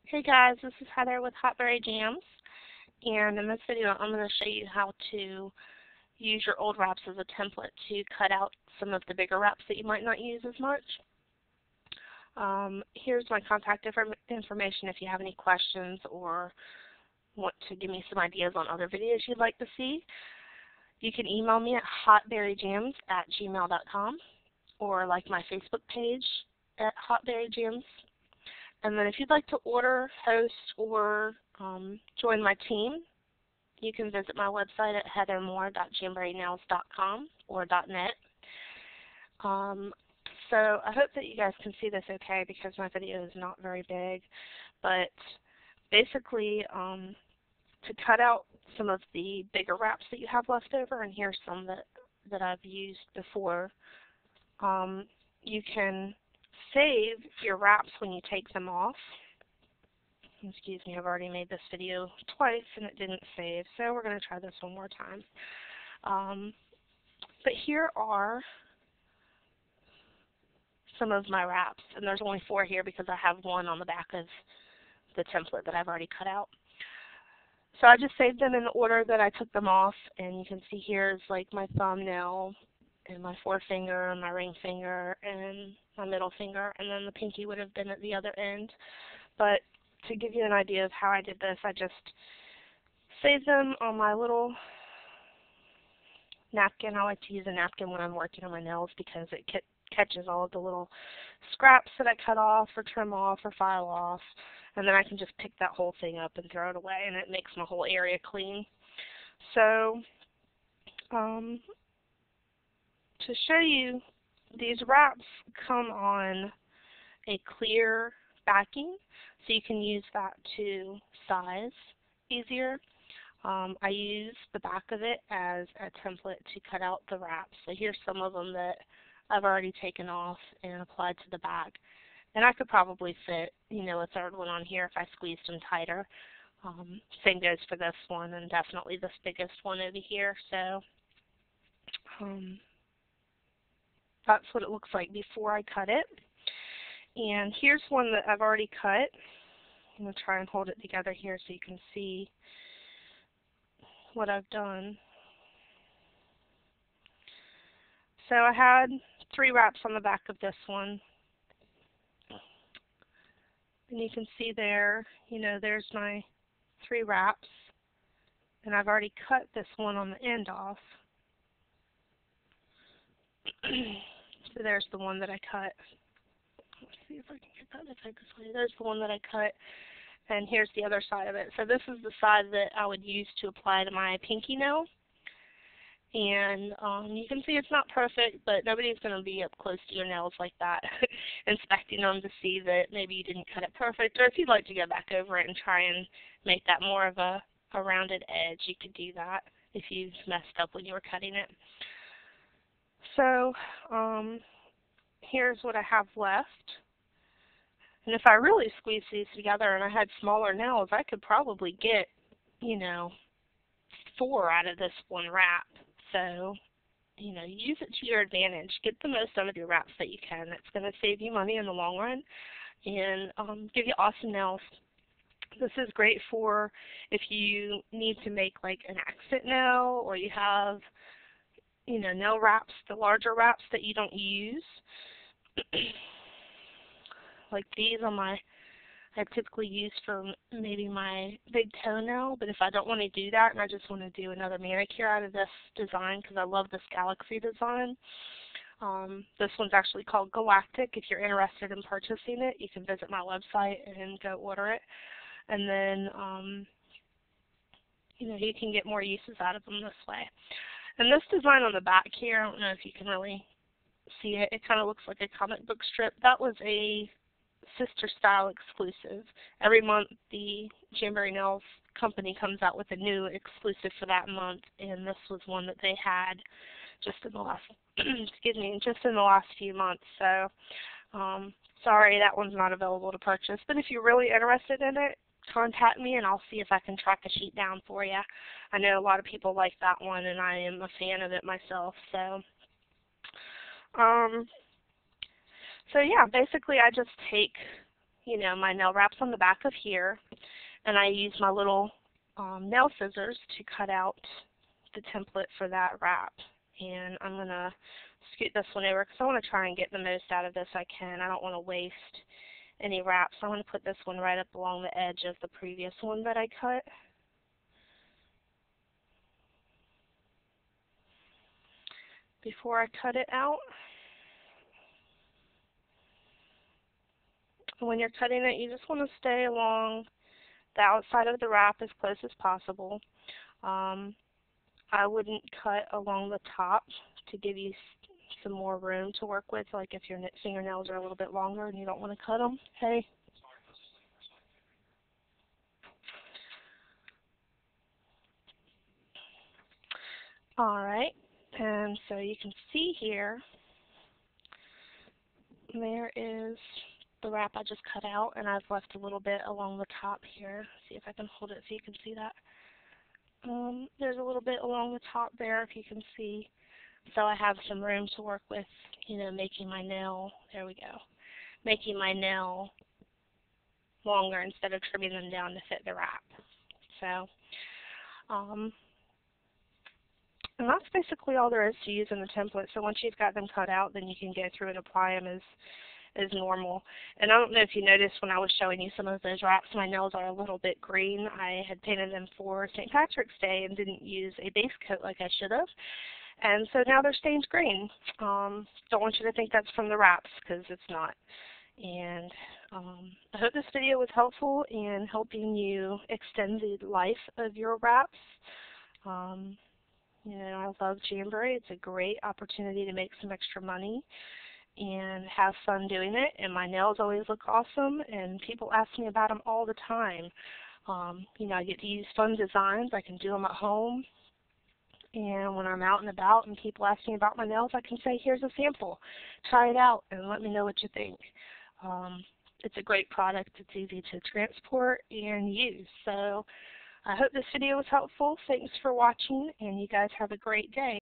Hey guys, this is Heather with HotBerryJams, and in this video I'm going to show you how to use your old wraps as a template to cut out some of the bigger wraps that you might not use as much. Here's my contact information if you have any questions or want to give me some ideas on other videos you'd like to see. You can email me at hotberryjams@gmail.com or like my Facebook page at HotBerryJams. And then if you'd like to order, host, or join my team, you can visit my website at heathermore.jamberrynails.com or .net. So I hope that you guys can see this okay because my video is not very big. But basically, to cut out some of the bigger wraps that you have left over, and here's some that I've used before, you can save your wraps when you take them off. Excuse me, I've already made this video twice and it didn't save, so we're going to try this one more time. But here are some of my wraps, and there's only 4 here because I have one on the back of the template that I've already cut out. So I just saved them in the order that I took them off, and you can see here is like my thumbnail and my forefinger and my ring finger and my middle finger, and then the pinky would have been at the other end. But to give you an idea of how I did this, I just saved them on my little napkin. I like to use a napkin when I'm working on my nails because it catches all of the little scraps that I cut off or trim off or file off, and then I can just pick that whole thing up and throw it away, and it makes my whole area clean. So to show you, these wraps come on a clear backing, so you can use that to size easier. I use the back of it as a template to cut out the wraps. So here's some of them that I've already taken off and applied to the back. And I could probably fit, a third one on here if I squeezed them tighter. Same goes for this one and definitely this biggest one over here. So that's what it looks like before I cut it. And here's one that I've already cut. I'm going to try and hold it together here so you can see what I've done. So I had 3 wraps on the back of this one. And you can see there, there's my 3 wraps. And I've already cut this one on the end off. So there's the one that I cut. Let's see if I can get that to focus for you. There's the one that I cut, and here's the other side of it. So this is the side that I would use to apply to my pinky nail. And you can see it's not perfect, but nobody's going to be up close to your nails like that inspecting them to see that maybe you didn't cut it perfect. Or if you'd like to go back over it and try and make that more of a rounded edge, you could do that if you've messed up when you were cutting it. So here's what I have left. And if I really squeeze these together and I had smaller nails, I could probably get, 4 out of this one wrap. So, use it to your advantage. Get the most out of your wraps that you can. It's going to save you money in the long run and give you awesome nails. This is great for if you need to make like an accent nail, or you have nail wraps, the larger wraps that you don't use. Like these I typically use for maybe my big toenail, but if I don't want to do that and I just want to do another manicure out of this design because I love this galaxy design, this one's actually called Galactic. If you're interested in purchasing it, you can visit my website and go order it. And then, you can get more uses out of them this way. And this design on the back here, I don't know if you can really see it. It kind of looks like a comic book strip. That was a Sister Style exclusive. Every month the Jamberry Nails company comes out with a new exclusive for that month, and this was one that they had just in the last just in the last few months. So sorry that one's not available to purchase, but if you're really interested in it, contact me and I'll see if I can track a sheet down for you. I know a lot of people like that one, and I am a fan of it myself. So yeah, basically I just take, my nail wraps on the back of here, and I use my little nail scissors to cut out the template for that wrap. And I'm going to scoot this one over because I want to try and get the most out of this I can. I don't want to waste any wraps. So I'm going to put this one right up along the edge of the previous one that I cut. Before I cut it out. When you're cutting it, you just want to stay along the outside of the wrap as close as possible. I wouldn't cut along the top to give you some more room to work with, like if your fingernails are a little bit longer and you don't want to cut them. Hey. Alright, and so you can see here, there is the wrap I just cut out, and I've left a little bit along the top here. See if I can hold it so you can see that. There's a little bit along the top there if you can see. So I have some room to work with, making my nail, there we go, making my nail longer instead of trimming them down to fit the wrap. So, and that's basically all there is to use in the template. So once you've got them cut out, then you can go through and apply them as normal. And I don't know if you noticed when I was showing you some of those wraps, my nails are a little bit green. I had painted them for St. Patrick's Day and didn't use a base coat like I should have. And so now they're stained green. Don't want you to think that's from the wraps, because it's not. And I hope this video was helpful in helping you extend the life of your wraps. I love Jamberry. It's a great opportunity to make some extra money and have fun doing it. And my nails always look awesome, and people ask me about them all the time. I get to use fun designs. I can do them at home. And when I'm out and about and people ask me about my nails, I can say, here's a sample. Try it out and let me know what you think. It's a great product. It's easy to transport and use. So I hope this video was helpful. Thanks for watching, and you guys have a great day.